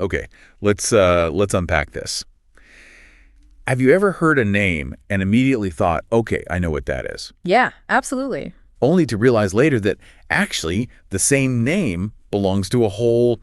Okay, let's unpack this. Have you ever heard a name and immediately thought, okay, I know what that is? Yeah, absolutely. Only to realize later that actually the same name belongs to a whole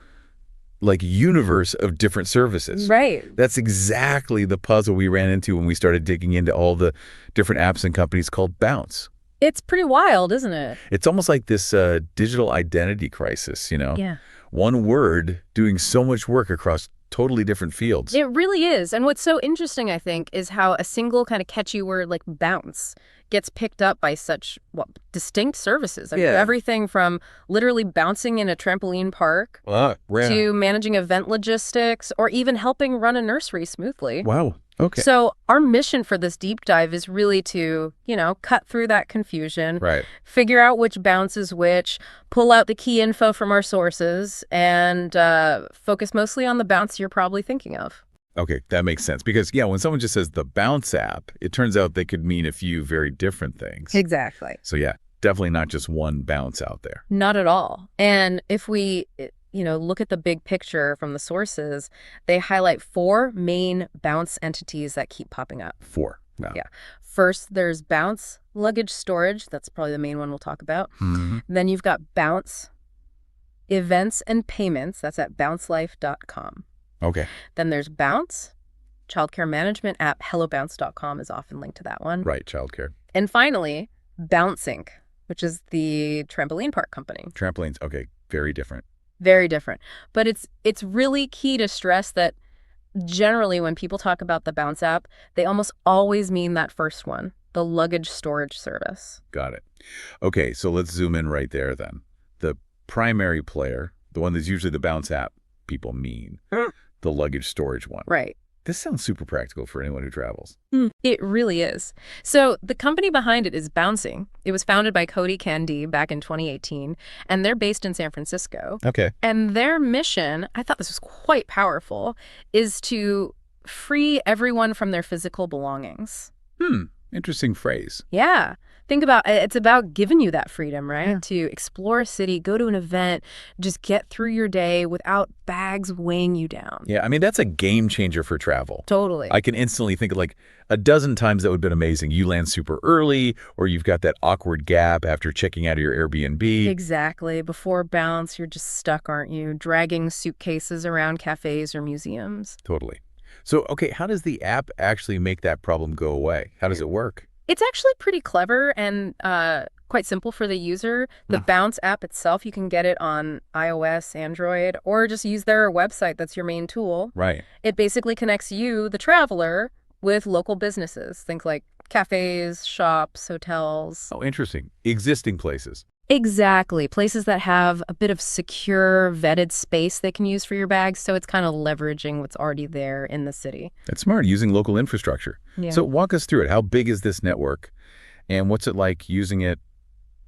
universe of different services. Right. That's exactly the puzzle we ran into when we started digging into all the different apps and companies called Bounce. It's pretty wild, isn't it? It's almost like this digital identity crisis, you know? Yeah. One word doing so much work across totally different fields. It really is. And what's so interesting, I think, is how a single kind of catchy word like bounce gets picked up by such distinct services. I mean, everything from literally bouncing in a trampoline park to managing event logistics or even helping run a nursery smoothly. Wow. Okay. So our mission for this deep dive is really to, cut through that confusion, Right. figure out which bounce is which, pull out the key info from our sources, and focus mostly on the bounce you're probably thinking of. Okay, that makes sense. Because, when someone just says the Bounce app, it turns out they could mean a few very different things. Exactly. So, definitely not just one bounce out there. Not at all. And if we look at the big picture from the sources, they highlight 4 main bounce entities that keep popping up. 4. Wow. Yeah. First, there's Bounce luggage storage. That's probably the main one we'll talk about. Mm-hmm. Then you've got Bounce events and payments. That's at bouncelife.com. Okay. Then there's Bounce childcare management app. hellobounce.com is often linked to that one. Right, childcare. And finally, Bouncing, which is the trampoline park company. Trampolines. Okay, very different. Very different. But it's really key to stress that generally when people talk about the Bounce app, they almost always mean that first one, the luggage storage service. Got it. Okay, so let's zoom in right there then. The primary player, the one that's usually the Bounce app people mean, the luggage storage one. Right. This sounds super practical for anyone who travels. It really is. So the company behind it is Bouncing. It was founded by Cody Candy back in 2018, and they're based in San Francisco. Okay. And their mission, I thought this was quite powerful, is to free everyone from their physical belongings. Interesting phrase. Yeah. Think about it's about giving you that freedom, right? Yeah. To explore a city, go to an event, just get through your day without bags weighing you down. Yeah, I mean, that's a game changer for travel. Totally. I can instantly think of like a dozen times that would have been amazing. You land super early, or you've got that awkward gap after checking out of your Airbnb. Exactly. Before Bounce, you're just stuck, aren't you? Dragging suitcases around cafes or museums. Totally. So, okay, how does the app actually make that problem go away? How does it work? It's actually pretty clever and quite simple for the user. The Bounce app itself, you can get it on iOS, Android, or just use their website. That's your main tool. Right. It basically connects you, the traveler, with local businesses. Think like cafes, shops, hotels. Oh, interesting. Existing places. Exactly. Places that have a bit of secure, vetted space they can use for your bags. So it's kind of leveraging what's already there in the city. That's smart, using local infrastructure. Yeah. So walk us through it. How big is this network? And what's it like using it,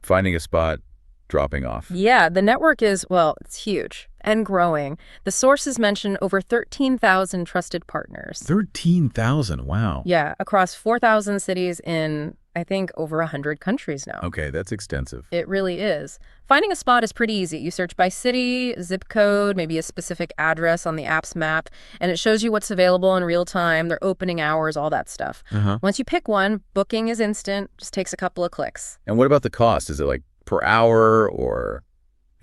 finding a spot, dropping off? Yeah, the network is, it's huge and growing. The sources mention over 13,000 trusted partners. 13,000, wow. Yeah, across 4,000 cities in, I think, over 100 countries now. Okay, that's extensive. It really is. Finding a spot is pretty easy. You search by city, zip code, maybe a specific address on the app's map, and it shows you what's available in real time, their opening hours, all that stuff. Once you pick one, booking is instant, just takes a couple of clicks. And what about the cost? Is it like per hour or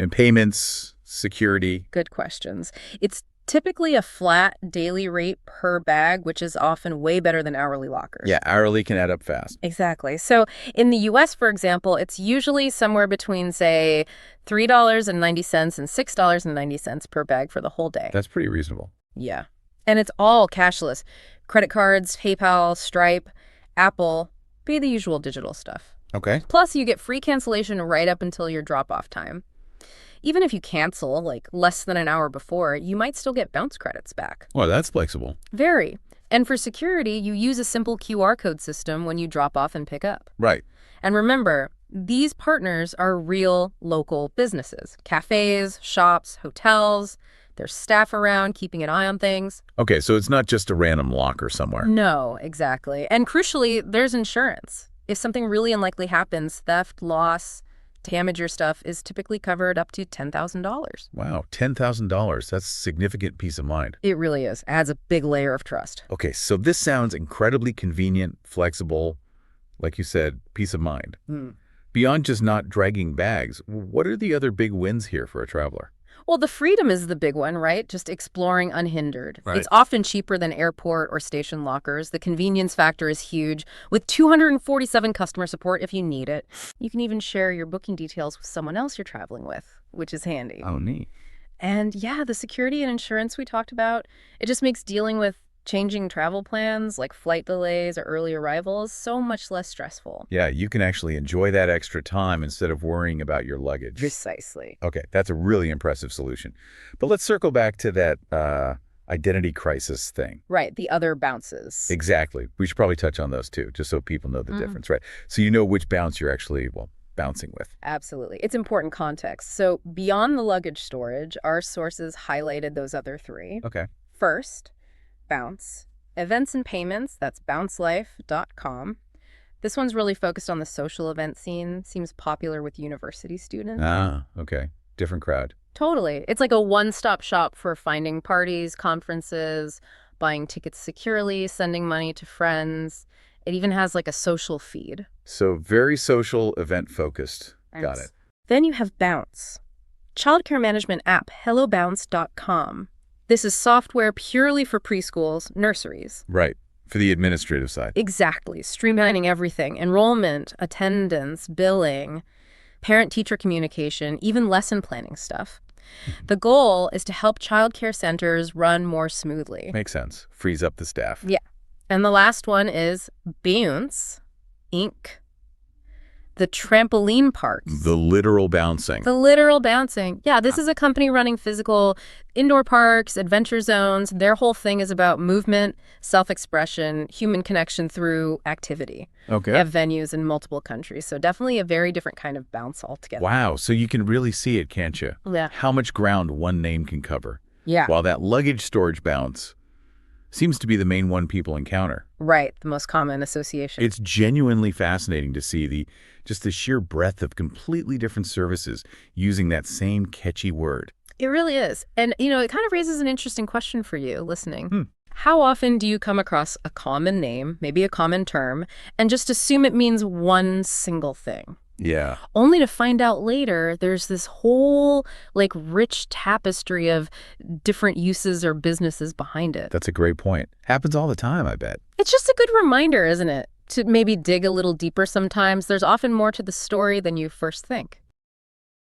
in payments, security? Good questions. It's typically a flat daily rate per bag, which is often way better than hourly lockers. Yeah, hourly can add up fast. Exactly. So in the U.S., for example, it's usually somewhere between, say, $3.90 and $6.90 per bag for the whole day. That's pretty reasonable. Yeah. And it's all cashless. Credit cards, PayPal, Stripe, Apple, pay the usual digital stuff. Okay. Plus, you get free cancellation right up until your drop-off time. Even if you cancel, like less than an hour before, you might still get bounce credits back. Well, that's flexible. Very. And for security, you use a simple QR code system when you drop off and pick up. Right. And remember, these partners are real local businesses. Cafes, shops, hotels. There's staff around keeping an eye on things. Okay, so it's not just a random locker somewhere. No, exactly. And crucially, there's insurance. If something really unlikely happens, theft, loss, Damage your stuff is typically covered up to $10,000. Wow, $10,000. That's significant peace of mind. It really is. Adds a big layer of trust. Okay, so this sounds incredibly convenient, flexible, like you said, peace of mind. Beyond just not dragging bags, what are the other big wins here for a traveler? Well, the freedom is the big one, right? Just exploring unhindered. Right. It's often cheaper than airport or station lockers. The convenience factor is huge, with 247 customer support if you need it. You can even share your booking details with someone else you're traveling with, which is handy. Oh, neat. And yeah, the security and insurance we talked about, it just makes dealing with changing travel plans like flight delays or early arrivals so much less stressful. Yeah, you can actually enjoy that extra time instead of worrying about your luggage. Precisely. Okay, that's a really impressive solution. But let's circle back to that identity crisis thing. Right, the other bounces. Exactly. We should probably touch on those too, just so people know the difference, right? So you know which bounce you're actually, well, bouncing with. Absolutely. It's important context. So beyond the luggage storage, our sources highlighted those other three. Okay. First, Bounce. Events and payments, that's bouncelife.com. This one's really focused on the social event scene, seems popular with university students. Ah, okay. Different crowd. Totally. It's like a one-stop shop for finding parties, conferences, buying tickets securely, sending money to friends. It even has like a social feed. So very social, event-focused. Got it. Then you have Bounce. Childcare management app, hellobounce.com. This is software purely for preschools, nurseries. Right. For the administrative side. Exactly. Streamlining everything. Enrollment, attendance, billing, parent-teacher communication, even lesson planning stuff. The goal is to help childcare centers run more smoothly. Makes sense. Frees up the staff. Yeah. And the last one is Bounce, Inc. The trampoline parks. The literal bouncing. The literal bouncing. Yeah, this is a company running physical indoor parks, adventure zones. Their whole thing is about movement, self-expression, human connection through activity. Okay. They have venues in multiple countries, so definitely a very different kind of bounce altogether. Wow, so you can really see it, can't you? Yeah. How much ground one name can cover. Yeah. While that luggage storage bounce seems to be the main one people encounter. Right, the most common association. It's genuinely fascinating to see the sheer breadth of completely different services using that same catchy word. It really is. And, it kind of raises an interesting question for you listening. How often do you come across a common name, maybe a common term, and just assume it means one single thing? Yeah. Only to find out later there's this whole, rich tapestry of different uses or businesses behind it. That's a great point. Happens all the time, I bet. It's just a good reminder, isn't it? To maybe dig a little deeper sometimes. There's often more to the story than you first think.